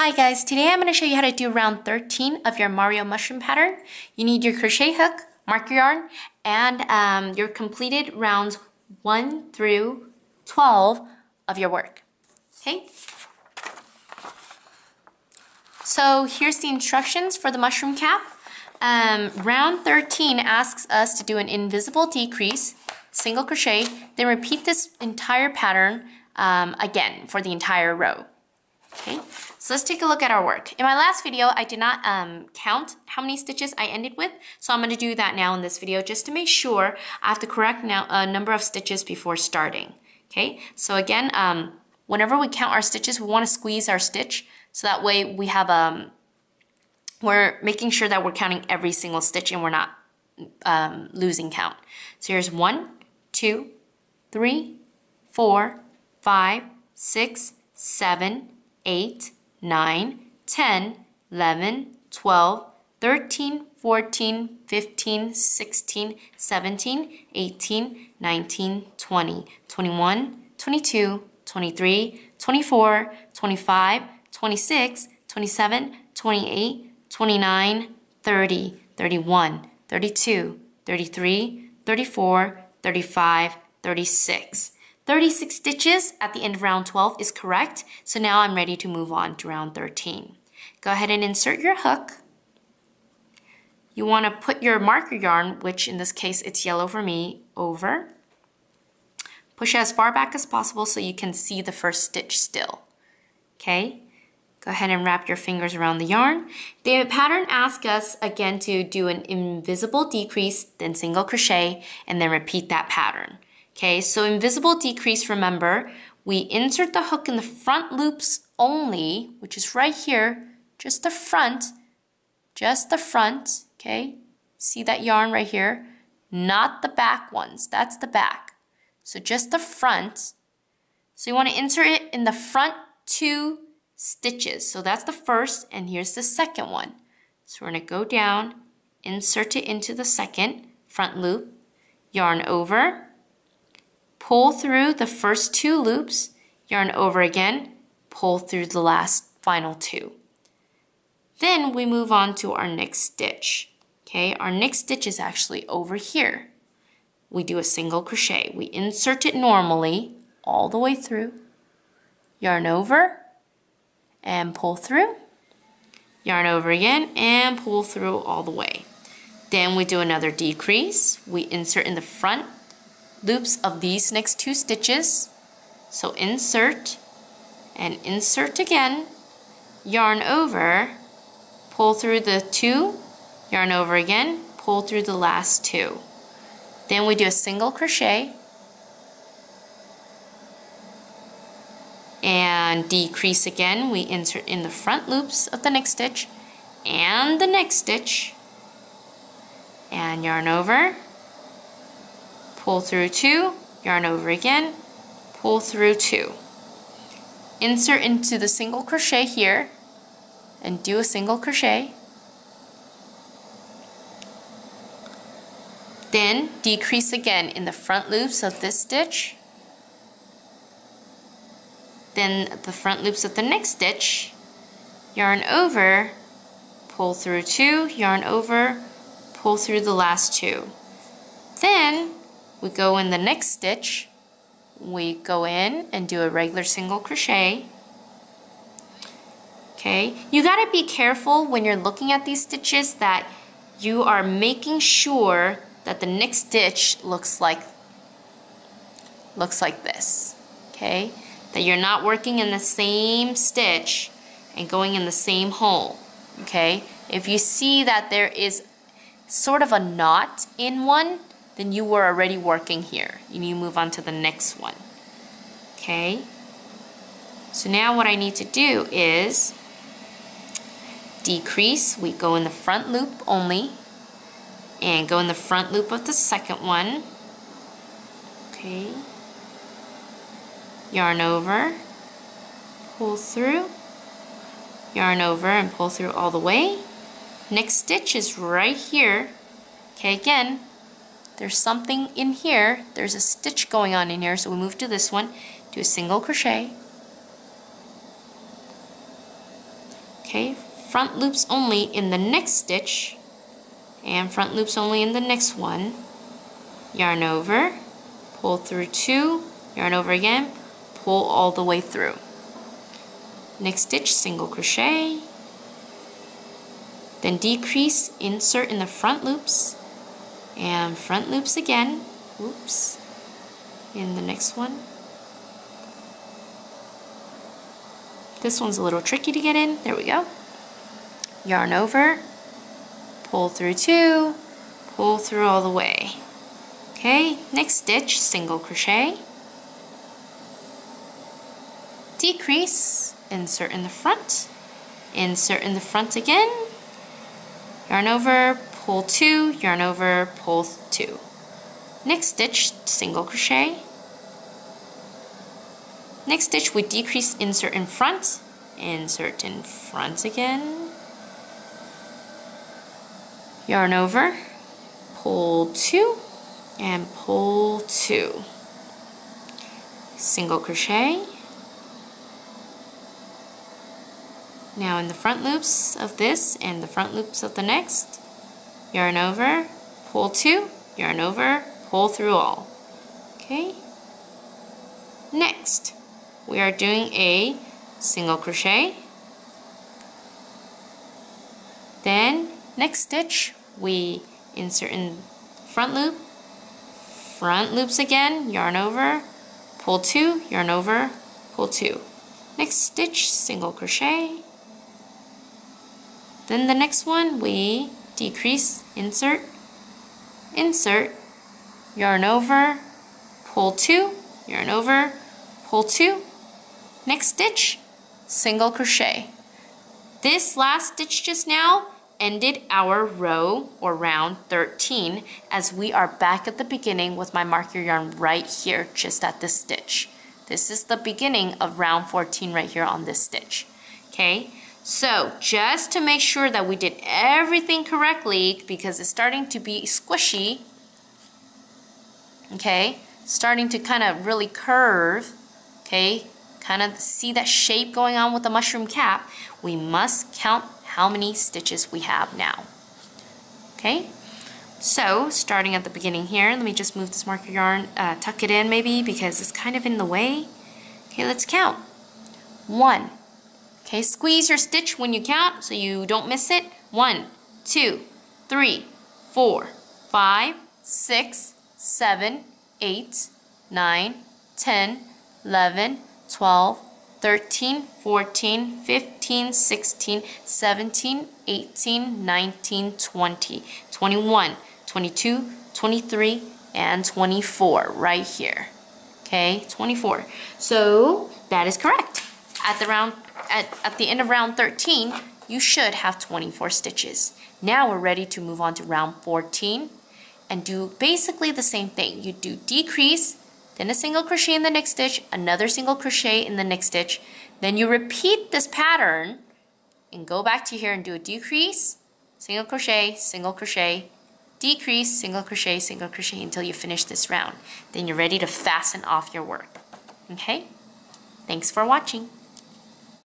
Hi guys, today I'm going to show you how to do round 13 of your Mario mushroom pattern. You need your crochet hook, marker yarn, and your completed rounds 1 through 12 of your work. Okay? So here's the instructions for the mushroom cap. Round 13 asks us to do an invisible decrease, single crochet, then repeat this entire pattern again for the entire row. Okay, so let's take a look at our work. In my last video, I did not count how many stitches I ended with, so I'm going to do that now in this video just to make sure I have the correct number of stitches before starting. Okay, so again, whenever we count our stitches, we want to squeeze our stitch so that way we have we're making sure that we're counting every single stitch and we're not losing count. So here's 1, 2, 3, 4, 5, 6, 7, 8, 9, 10, 11, 12, 13, 14, 15, 16, 17, 18, 19, 20, 21, 22, 23, 24, 25, 26, 27, 28, 29, 30, 31, 32, 33, 34, 35, 36. 36 stitches at the end of round 12 is correct, so now I'm ready to move on to round 13. Go ahead and insert your hook. You want to put your marker yarn, which in this case it's yellow for me, over. Push it as far back as possible so you can see the first stitch still. Okay? Go ahead and wrap your fingers around the yarn. The pattern asks us again to do an invisible decrease, then single crochet, and then repeat that pattern. Okay, so invisible decrease, remember, we insert the hook in the front loops only, which is right here, just the front, okay? See that yarn right here? Not the back ones, that's the back. So just the front. So you want to insert it in the front 2 stitches. So that's the first, and here's the second one. So we're going to go down, insert it into the second front loop, yarn over, pull through the first 2 loops, yarn over again, pull through the last final 2. Then we move on to our next stitch. Okay, our next stitch is actually over here. We do a single crochet. We insert it normally all the way through, yarn over, and pull through, yarn over again, and pull through all the way. Then we do another decrease. We insert in the front loops of these next 2 stitches. So insert and insert again, yarn over, pull through the 2, yarn over again, pull through the last 2. Then we do a single crochet and decrease again. We insert in the front loops of the next stitch and the next stitch, and yarn over, pull through 2, yarn over again, pull through 2. Insert into the single crochet here and do a single crochet. Then decrease again in the front loops of this stitch. Then the front loops of the next stitch, yarn over, pull through 2, yarn over, pull through the last 2. Then we go in the next stitch, we go in and do a regular single crochet. Okay, you gotta be careful when you're looking at these stitches that you are making sure that the next stitch looks like this, okay? That you're not working in the same stitch and going in the same hole, okay? If you see that there is sort of a knot in one, then you were already working here. You need to move on to the next one. Okay? So now what I need to do is decrease. We go in the front loop only and go in the front loop of the second one. Okay. Yarn over, pull through, yarn over and pull through all the way. Next stitch is right here. Okay, again, there's something in here, there's a stitch going on in here, so we move to this one, do a single crochet, Okay, front loops only in the next stitch, and front loops only in the next one. Yarn over, pull through 2, yarn over again, pull all the way through. Next stitch, single crochet, then decrease, insert in the front loops, and front loops again, oops, in the next one. This one's a little tricky to get in, there we go. Yarn over, pull through 2, pull through all the way. Okay, next stitch, single crochet, decrease, insert in the front, insert in the front again, yarn over, pull 2, yarn over, pull 2. Next stitch, single crochet. Next stitch, we decrease, insert in front again, yarn over, pull 2, and pull 2. Single crochet. Now in the front loops of this and the front loops of the next, yarn over, pull 2, yarn over, pull through all. Okay? Next, we are doing a single crochet. Then next stitch, we insert in front loops again, yarn over, pull 2, yarn over, pull 2. Next stitch, single crochet. Then the next one, we decrease, insert, yarn over, pull 2, yarn over, pull 2. Next stitch, single crochet. This last stitch just now ended our row or round 13, as we are back at the beginning with my marker yarn right here, just at this stitch. This is the beginning of round 14 right here on this stitch. Okay, so just to make sure that we did everything correctly, because it's starting to be squishy, okay, starting to kind of really curve, okay, kind of see that shape going on with the mushroom cap, we must count how many stitches we have now. Okay, so starting at the beginning here, let me just move this marker yarn, tuck it in maybe because it's kind of in the way. Okay, let's count. 1. Okay, squeeze your stitch when you count so you don't miss it. 1, 2, 3, 4, 5, 6, 7, 8, 9, 10, 11, 12, 13, 14, 15, 16, 17, 18, 19, 20, 21, 22, 23, and 24 right here. Okay, 24. So that is correct. At the end of round 13, you should have 24 stitches. Now we're ready to move on to round 14 and do basically the same thing. You do decrease, then a single crochet in the next stitch, another single crochet in the next stitch, then you repeat this pattern and go back to here and do a decrease, single crochet, decrease, single crochet until you finish this round. Then you're ready to fasten off your work. Okay? Thanks for watching.